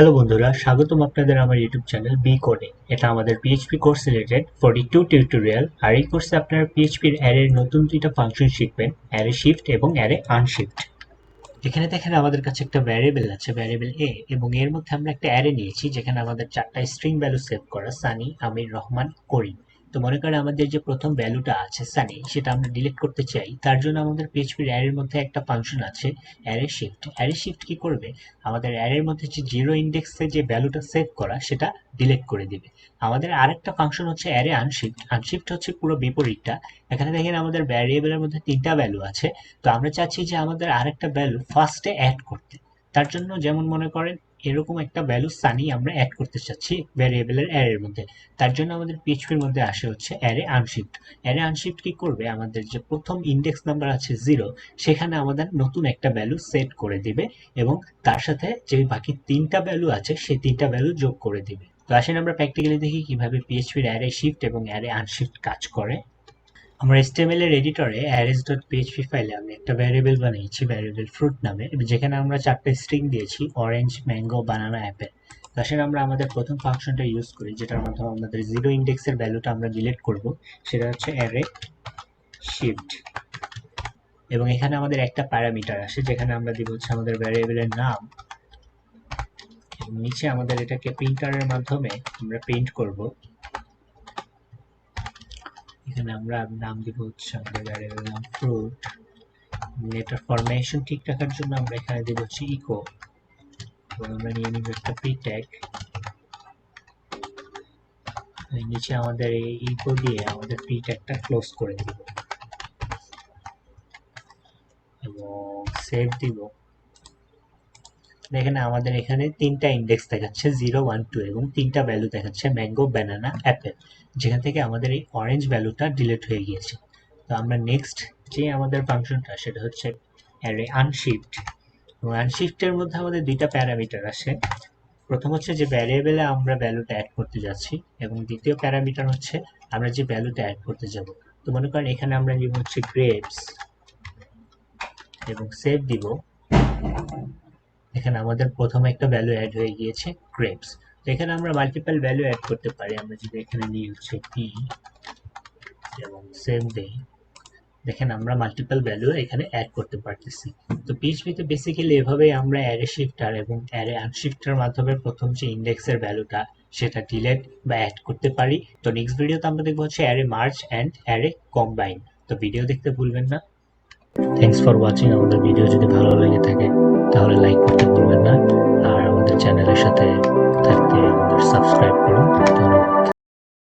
Hello বন্ধুরা, স্বাগতম আপনাদের আমার ইউটিউব চ্যানেল বি কোডে। এটা আমাদের পিএইচপি কোর্স রিলেটেড 42 টিউটোরিয়াল। আর এই কোর্সে আপনারা পিএইচপির অ্যারের নতুন দুইটা ফাংশন শিখবেন, অ্যারে শিফট এবং অ্যারে আনশিফট। এখানে দেখেন আমাদের কাছে একটা ভ্যারিয়েবল আছে, ভ্যারিয়েবল এ, এবং এর মধ্যে আমরা একটা অ্যারে নিয়েছি যেখানে আমাদের চারটা স্ট্রিং ভ্যালু সেভ করা, সানি, আমির, রহমান, করিম। তো মনে করেন আমাদের যে প্রথম ভ্যালুটা আছে সানি, সেটা আমরা ডিলিট করতে চাই। তার জন্য আমাদের পিএইচপির অ্যারের মধ্যে একটা ফাংশন আছে অ্যারে শিফট। অ্যারে শিফট কি করবে? আমাদের অ্যারের মধ্যে যে জিরো ইন্ডেক্সে যে ভ্যালুটা সেভ করা সেটা ডিলিট করে দিবে। আমাদের আরেকটা ফাংশন হচ্ছে অ্যারে আনশিফট। আনশিফট হচ্ছে পুরো বিপরীতটা। এখানে দেখেন আমাদের ভ্যারিয়েবলের মধ্যে তিনটা ভ্যালু আছে। তো আমরা চাচ্ছি যে আমাদের আরেকটা ভ্যালু ফার্স্টে অ্যাড করতে। তার জন্য যেমন মনে করেন এরকম একটা ভ্যালু সানি আমরা অ্যাড করতে চাচ্ছি ভ্যারিয়েবলের অ্যারের মধ্যে। তার জন্য আমাদের পিএইচপির মধ্যে আসে হচ্ছে অ্যারে আনশিফট। অ্যারে আনশিফট কি করবে? আমাদের যে প্রথম ইন্ডেক্স নাম্বার আছে 0, সেখানে আমাদের নতুন একটা ভ্যালু সেট করে দিবে এবং তার সাথে যে বাকি তিনটা ভ্যালু আছে সেই তিনটা ভ্যালু যোগ করে দিবে। তো আসেন আমরা প্র্যাকটিক্যালি দেখি কিভাবে পিএইচপির অ্যারে শিফট এবং অ্যারে আনশিফট কাজ করে। আমরা HTML এর এডিটরে arrays.php ফাইলে আমি একটা ভ্যারিয়েবল বানিয়েছি, ভ্যারিয়েবল ফ্রুট নামে, যেখানে আমরা চারটে স্ট্রিং দিয়েছি, অরেঞ্জ, ম্যাঙ্গো, বানানা, অ্যাপেল। আসলে আমরা আমাদের প্রথম ফাংশনটা ইউজ করি, যেটার মাধ্যমে আমাদের জিরো ইন্ডেক্সের ভ্যালুটা আমরা ডিলিট করব। সেটা হচ্ছে অ্যারে শিফট। এবং এখানে আমাদের একটা প্যারামিটার আসে, যেখানে আমরা দিব হচ্ছে আমাদের ভ্যারিয়েবলের নাম, এবং নিচে আমাদের এটাকে প্রিন্টারের মাধ্যমে আমরা প্রিন্ট করব। এখানে আমরা নাম দিব হচ্ছে আমাদের ভ্যারিয়েবল নাম ফ্রুট। এটার ফরমেশন ঠিক রাখার জন্য আমরা এখানে দিব হচ্ছে ইকো, এবং আমরা নিয়ে নিব একটা প্রি ট্যাগ। নিচে আমাদের এই ইকো দিয়ে আমাদের প্রি ট্যাগটা ক্লোজ করে দিব এবং সেভ দিব। দেখেন আমাদের এখানে তিনটা ইন্ডেক্স দেখাচ্ছে, 0, 1, 2, এবং তিনটা ভ্যালু দেখাচ্ছে, ম্যাঙ্গো, ব্যানানা, অ্যাপেল, যেখান থেকে আমাদের এই অরেঞ্জ ভ্যালুটা ডিলিট হয়ে গিয়েছে। তো আমরা নেক্সট যে আমাদের ফাংশনটা সেটা হচ্ছে অ্যারে আনশিফট। এবং আনশিফটের মধ্যে আমাদের দুইটা প্যারামিটার আসে। প্রথম হচ্ছে যে ভ্যারিয়েবলে আমরা ভ্যালুটা অ্যাড করতে যাচ্ছি, এবং দ্বিতীয় প্যারামিটার হচ্ছে আমরা যে ভ্যালুটা অ্যাড করতে যাব। তো মনে করেন এখানে আমরা নিব হচ্ছে গ্রেপস এবং সেভ দিব। এখানে আমাদের প্রথম একটা ভ্যালু অ্যাড হয়ে গিয়েছে, গ্রেপস। তো এখানে আমরা মাল্টিপল ভ্যালু অ্যাড করতে পারি। আমরা যদি এখানে নিই হচ্ছে পি এবং সেভ দেই, দেখেন আমরা মাল্টিপল ভ্যালু এখানে অ্যাড করতে পারতেছি। তো পিএইচপিতে বেসিক্যালি এভাবেই আমরা অ্যারে শিফটার এবং অ্যারে আনশিফটার মাধ্যমে প্রথম যে ইন্ডেক্সের ভ্যালুটা সেটা ডিলিট বা অ্যাড করতে পারি। তো নেক্সট ভিডিওতে আমরা দেখবো হচ্ছে array merge and array combine. তো ভিডিও দেখতে ভুলবেন না। Thanks for watching. আমাদের ভিডিও যদি ভালো লেগে থাকে তাহলে লাইক করতে ভুলবেন না, আর আমাদের চ্যানেলের সাথে থাকতে আমাদের সাবস্ক্রাইব করুন।